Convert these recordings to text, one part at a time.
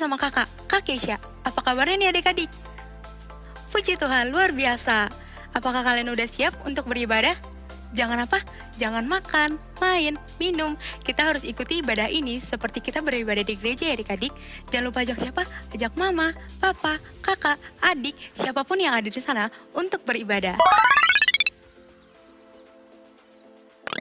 sama kakak, Kak Keisha. Apa kabarnya nih adik-adik? Puji Tuhan, luar biasa. Apakah kalian udah siap untuk beribadah? Jangan apa? Jangan makan, main, minum. Kita harus ikuti ibadah ini seperti kita beribadah di gereja ya adik-adik. Jangan lupa ajak siapa? Ajak mama, papa, kakak, adik, siapapun yang ada di sana untuk beribadah.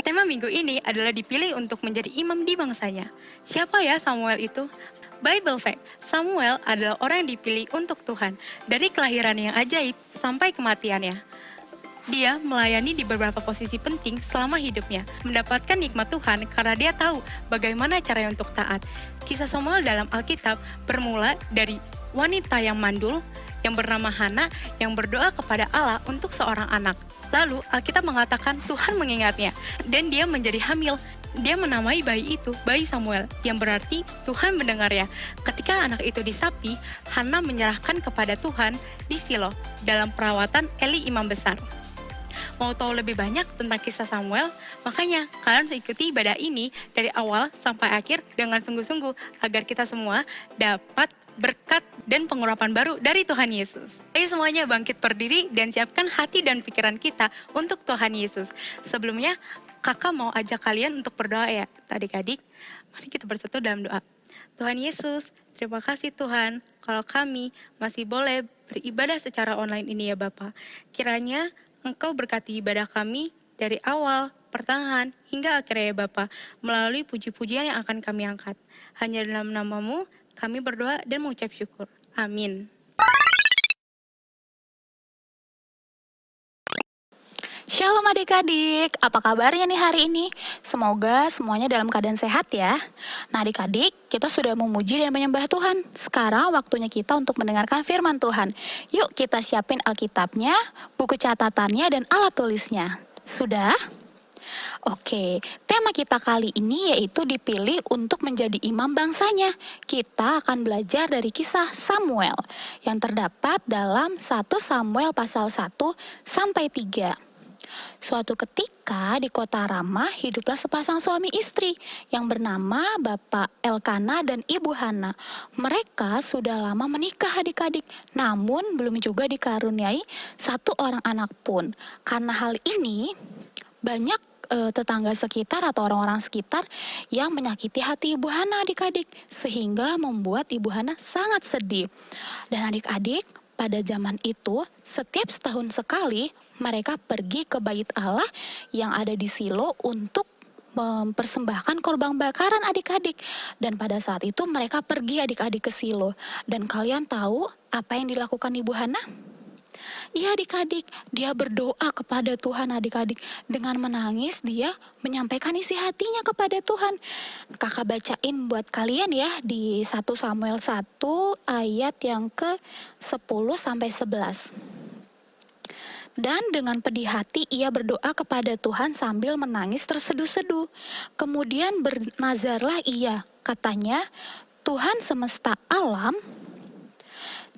Tema minggu ini adalah dipilih untuk menjadi imam di bangsanya. Siapa ya Samuel itu? Bible fact, Samuel adalah orang yang dipilih untuk Tuhan dari kelahiran yang ajaib sampai kematiannya. Dia melayani di beberapa posisi penting selama hidupnya, mendapatkan nikmat Tuhan karena dia tahu bagaimana caranya untuk taat. Kisah Samuel dalam Alkitab bermula dari wanita yang mandul yang bernama Hana yang berdoa kepada Allah untuk seorang anak. Lalu Alkitab mengatakan Tuhan mengingatnya dan dia menjadi hamil. Dia menamai bayi itu bayi Samuel yang berarti Tuhan mendengarnya. Ketika anak itu disapi, Hana menyerahkan kepada Tuhan di Silo dalam perawatan Eli imam besar. Mau tahu lebih banyak tentang kisah Samuel? Makanya kalian harus ikuti ibadah ini dari awal sampai akhir dengan sungguh-sungguh agar kita semua dapat berkat dan pengurapan baru dari Tuhan Yesus. Ayo semuanya bangkit berdiri dan siapkan hati dan pikiran kita untuk Tuhan Yesus. Sebelumnya, kakak mau ajak kalian untuk berdoa ya, adik-adik. Mari kita bersatu dalam doa. Tuhan Yesus, terima kasih Tuhan kalau kami masih boleh beribadah secara online ini ya Bapa. Kiranya Engkau berkati ibadah kami dari awal, pertengahan, hingga akhirnya ya Bapa, melalui puji-pujian yang akan kami angkat. Hanya dalam nama-Mu, kami berdoa dan mengucap syukur. Amin. Shalom adik-adik, apa kabarnya nih hari ini? Semoga semuanya dalam keadaan sehat ya. Nah adik-adik, kita sudah memuji dan menyembah Tuhan. Sekarang waktunya kita untuk mendengarkan firman Tuhan. Yuk kita siapin Alkitabnya, buku catatannya, dan alat tulisnya. Sudah? Oke, tema kita kali ini yaitu dipilih untuk menjadi imam bangsanya. Kita akan belajar dari kisah Samuel yang terdapat dalam 1 Samuel pasal 1 sampai 3. Suatu ketika di kota Ramah hiduplah sepasang suami istri yang bernama Bapak Elkana dan Ibu Hana. Mereka sudah lama menikah adik-adik, namun belum juga dikaruniai satu orang anak pun. Karena hal ini banyak tetangga sekitar atau orang-orang sekitar yang menyakiti hati Ibu Hana adik-adik, sehingga membuat Ibu Hana sangat sedih. Dan adik-adik, pada zaman itu setiap setahun sekali mereka pergi ke bait Allah yang ada di Silo untuk mempersembahkan korban bakaran adik-adik. Dan pada saat itu mereka pergi adik-adik ke Silo. Dan kalian tahu apa yang dilakukan Ibu Hana? Iya adik-adik, dia berdoa kepada Tuhan adik-adik. Dengan menangis dia menyampaikan isi hatinya kepada Tuhan. Kakak bacain buat kalian ya di 1 Samuel 1 ayat yang ke-10 sampai 11. Dan dengan pedih hati ia berdoa kepada Tuhan sambil menangis terseduh-seduh. Kemudian bernazarlah ia, katanya, Tuhan semesta alam,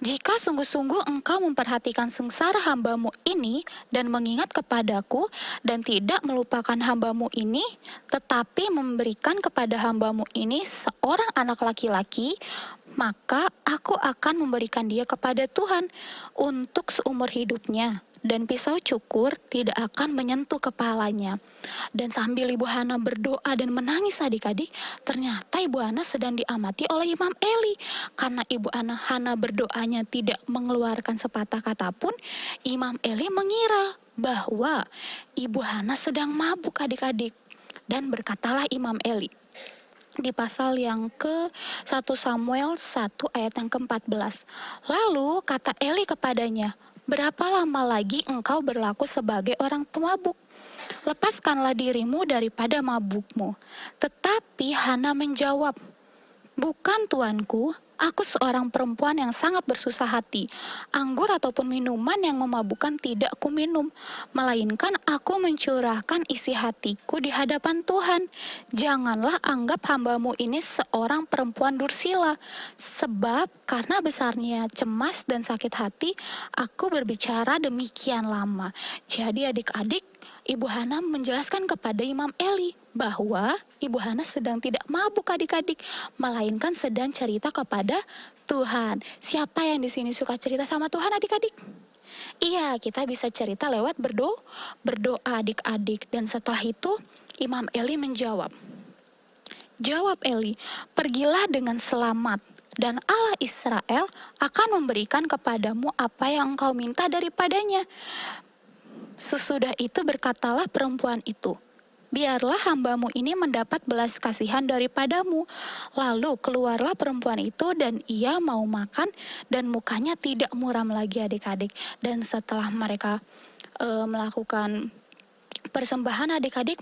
jika sungguh-sungguh engkau memperhatikan sengsara hamba-Mu ini dan mengingat kepadaku dan tidak melupakan hamba-Mu ini, tetapi memberikan kepada hamba-Mu ini seorang anak laki-laki, maka aku akan memberikan dia kepada Tuhan untuk seumur hidupnya. Dan pisau cukur tidak akan menyentuh kepalanya. Dan sambil Ibu Hana berdoa dan menangis adik-adik, ternyata Ibu Hana sedang diamati oleh Imam Eli. Karena Ibu Hana berdoanya tidak mengeluarkan sepatah kata pun, Imam Eli mengira bahwa Ibu Hana sedang mabuk adik-adik. Dan berkatalah Imam Eli di pasal yang ke-1 Samuel 1 ayat yang ke-14. Lalu kata Eli kepadanya, berapa lama lagi engkau berlaku sebagai orang pemabuk? Lepaskanlah dirimu daripada mabukmu. Tetapi Hana menjawab, bukan tuanku, aku seorang perempuan yang sangat bersusah hati. Anggur ataupun minuman yang memabukkan tidak kuminum, melainkan aku mencurahkan isi hatiku di hadapan Tuhan. Janganlah anggap hamba-Mu ini seorang perempuan dursila, sebab karena besarnya cemas dan sakit hati, aku berbicara demikian lama. Jadi adik-adik, Ibu Hana menjelaskan kepada Imam Eli bahwa Ibu Hana sedang tidak mabuk adik-adik, melainkan sedang cerita kepada Tuhan. Siapa yang di sini suka cerita sama Tuhan adik-adik? Iya, kita bisa cerita lewat berdoa adik-adik. Dan setelah itu Imam Eli menjawab. Jawab Eli, pergilah dengan selamat, dan Allah Israel akan memberikan kepadamu apa yang engkau minta daripadanya. Sesudah itu berkatalah perempuan itu, biarlah hambamu ini mendapat belas kasihan daripadamu. Lalu keluarlah perempuan itu dan ia mau makan dan mukanya tidak muram lagi adik-adik. Dan setelah mereka melakukan persembahan adik-adik,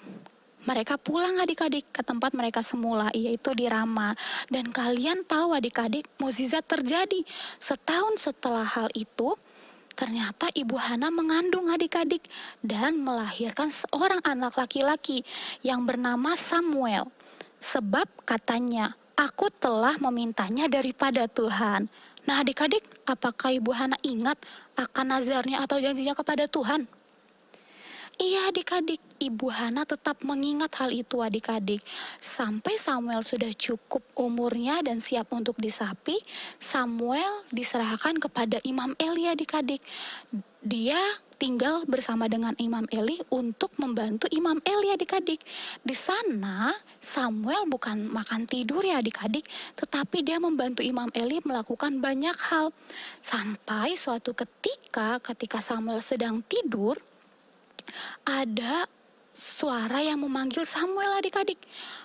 mereka pulang adik-adik ke tempat mereka semula, yaitu di Rama. Dan kalian tahu adik-adik, mukjizat terjadi. Setahun setelah hal itu, ternyata Ibu Hana mengandung adik-adik dan melahirkan seorang anak laki-laki yang bernama Samuel. Sebab katanya, aku telah memintanya daripada Tuhan. Nah adik-adik, apakah Ibu Hana ingat akan nazarnya atau janjinya kepada Tuhan? Iya adik-adik, Ibu Hana tetap mengingat hal itu adik-adik. Sampai Samuel sudah cukup umurnya dan siap untuk disapi, Samuel diserahkan kepada Imam Eli adik-adik. Dia tinggal bersama dengan Imam Eli untuk membantu Imam Eli adik-adik. Di sana Samuel bukan makan tidur ya adik-adik, tetapi dia membantu Imam Eli melakukan banyak hal. Sampai suatu ketika Samuel sedang tidur, ada suara yang memanggil Samuel adik-adik.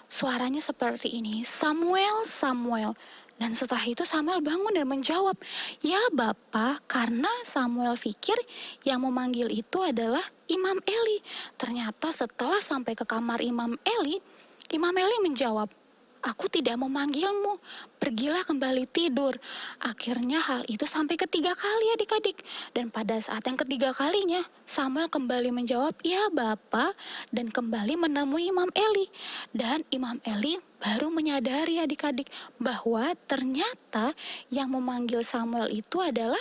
Suaranya seperti ini, Samuel, Samuel. Dan setelah itu Samuel bangun dan menjawab, ya Bapak, karena Samuel pikir yang memanggil itu adalah Imam Eli. Ternyata setelah sampai ke kamar Imam Eli menjawab, aku tidak memanggilmu, pergilah kembali tidur. Akhirnya hal itu sampai ketiga kali adik-adik. Dan pada saat yang ketiga kalinya, Samuel kembali menjawab, ya Bapak, dan kembali menemui Imam Eli. Dan Imam Eli baru menyadari adik-adik bahwa ternyata yang memanggil Samuel itu adalah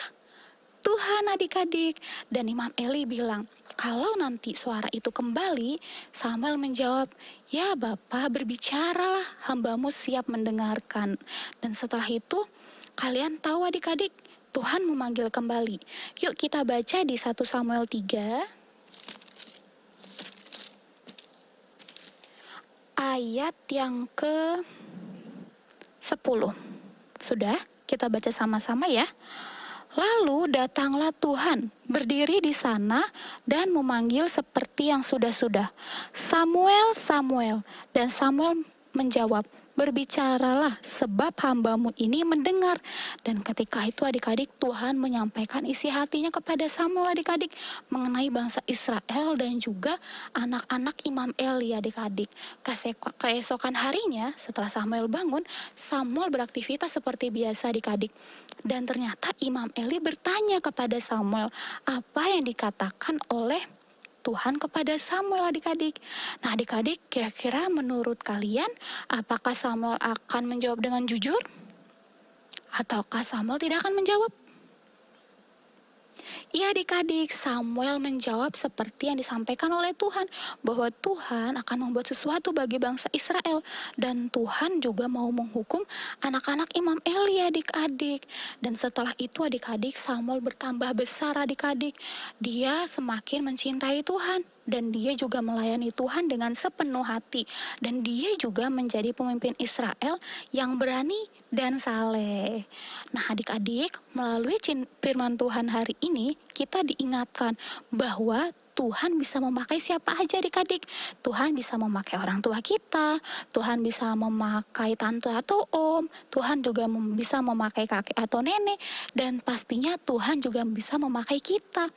Tuhan adik-adik. Dan Imam Eli bilang, kalau nanti suara itu kembali, Samuel menjawab, ya Bapak, berbicaralah, hambamu siap mendengarkan. Dan setelah itu, kalian tahu adik-adik, Tuhan memanggil kembali. Yuk kita baca di 1 Samuel 3, ayat yang ke-10. Sudah, kita baca sama-sama ya. Lalu datanglah Tuhan, berdiri di sana dan memanggil seperti yang sudah-sudah. Samuel, Samuel. Dan Samuel menjawab, berbicaralah sebab hambamu ini mendengar. Dan ketika itu adik-adik, Tuhan menyampaikan isi hatinya kepada Samuel adik-adik mengenai bangsa Israel dan juga anak-anak Imam Eli adik-adik. Keesokan harinya setelah Samuel bangun, Samuel beraktivitas seperti biasa adik-adik. Dan ternyata Imam Eli bertanya kepada Samuel apa yang dikatakan oleh Tuhan kepada Samuel adik-adik. Nah adik-adik, kira-kira menurut kalian apakah Samuel akan menjawab dengan jujur? Ataukah Samuel tidak akan menjawab? Iya adik-adik, Samuel menjawab seperti yang disampaikan oleh Tuhan, bahwa Tuhan akan membuat sesuatu bagi bangsa Israel, dan Tuhan juga mau menghukum anak-anak Imam Eli adik-adik. Dan setelah itu adik-adik, Samuel bertambah besar adik-adik. Dia semakin mencintai Tuhan, dan dia juga melayani Tuhan dengan sepenuh hati. Dan dia juga menjadi pemimpin Israel yang berani dan saleh. Nah adik-adik, melalui firman Tuhan hari ini, kita diingatkan bahwa Tuhan bisa memakai siapa aja adik-adik. Tuhan bisa memakai orang tua kita, Tuhan bisa memakai tante atau om, Tuhan juga bisa memakai kakek atau nenek, dan pastinya Tuhan juga bisa memakai kita.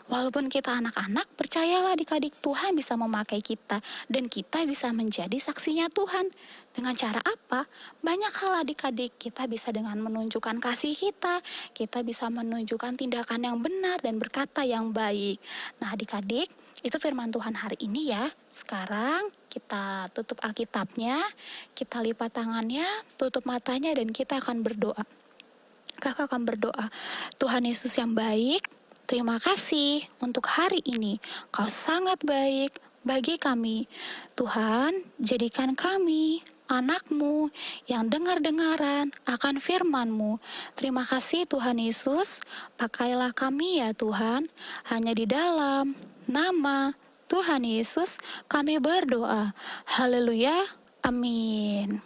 Walaupun kita anak-anak, percayalah adik-adik, Tuhan bisa memakai kita dan kita bisa menjadi saksinya Tuhan. Dengan cara apa? Banyak hal adik-adik, kita bisa dengan menunjukkan kasih kita bisa menunjukkan tindakan yang benar dan berkata yang baik. Nah adik-adik, itu firman Tuhan hari ini ya. Sekarang kita tutup Alkitabnya, kita lipat tangannya, tutup matanya dan kita akan berdoa. Kakak akan berdoa. Tuhan Yesus yang baik, Terima kasih untuk hari ini. Kau sangat baik bagi kami. Tuhan, jadikan kami anak-Mu yang dengar-dengaran akan firman-Mu. Terima kasih Tuhan Yesus, pakailah kami ya Tuhan, hanya di dalam nama Tuhan Yesus kami berdoa. Haleluya, amin.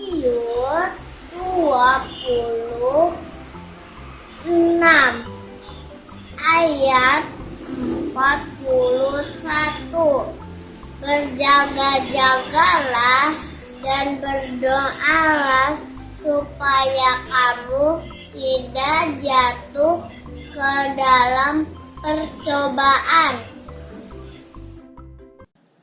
Matius 26 ayat 41. Berjaga-jagalah dan berdoalah supaya kamu tidak jatuh ke dalam percobaan.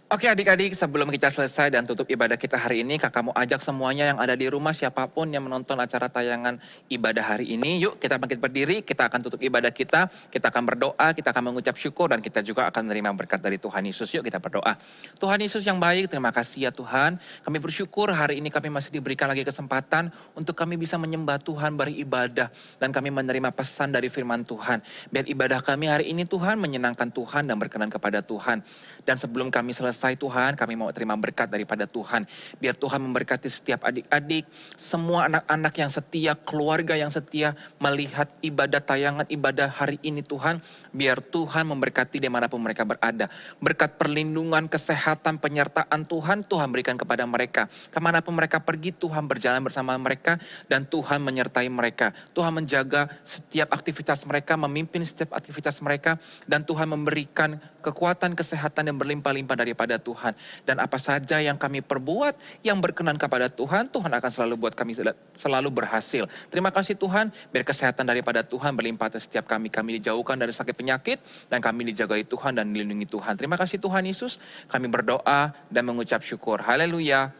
Oke adik-adik, sebelum kita selesai dan tutup ibadah kita hari ini, kakak mau ajak semuanya yang ada di rumah, siapapun yang menonton acara tayangan ibadah hari ini, yuk kita bangkit berdiri, kita akan tutup ibadah kita akan berdoa, kita akan mengucap syukur, dan kita juga akan menerima berkat dari Tuhan Yesus. Yuk kita berdoa. Tuhan Yesus yang baik, terima kasih ya Tuhan, kami bersyukur hari ini kami masih diberikan lagi kesempatan untuk kami bisa menyembah Tuhan, beribadah, dan kami menerima pesan dari firman Tuhan. Biar ibadah kami hari ini Tuhan menyenangkan Tuhan dan berkenan kepada Tuhan. Dan sebelum kami selesai Tuhan, kami mau terima berkat daripada Tuhan. Biar Tuhan memberkati setiap adik-adik, semua anak-anak yang setia, keluarga yang setia melihat ibadah tayangan ibadah hari ini Tuhan. Biar Tuhan memberkati dimanapun mereka berada. Berkat perlindungan, kesehatan, penyertaan Tuhan berikan kepada mereka. Kemanapun mereka pergi, Tuhan berjalan bersama mereka dan Tuhan menyertai mereka. Tuhan menjaga setiap aktivitas mereka, memimpin setiap aktivitas mereka, dan Tuhan memberikan kekuatan, kesehatan yang berlimpah-limpah daripada Tuhan. Dan apa saja yang kami perbuat yang berkenan kepada Tuhan, Tuhan akan selalu buat kami selalu berhasil. Terima kasih Tuhan, biar kesehatan daripada Tuhan berlimpah atas setiap kami. Kami dijauhkan dari sakit penyakit dan kami dijagai Tuhan dan dilindungi Tuhan. Terima kasih Tuhan Yesus, kami berdoa dan mengucap syukur. Haleluya.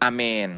Amin.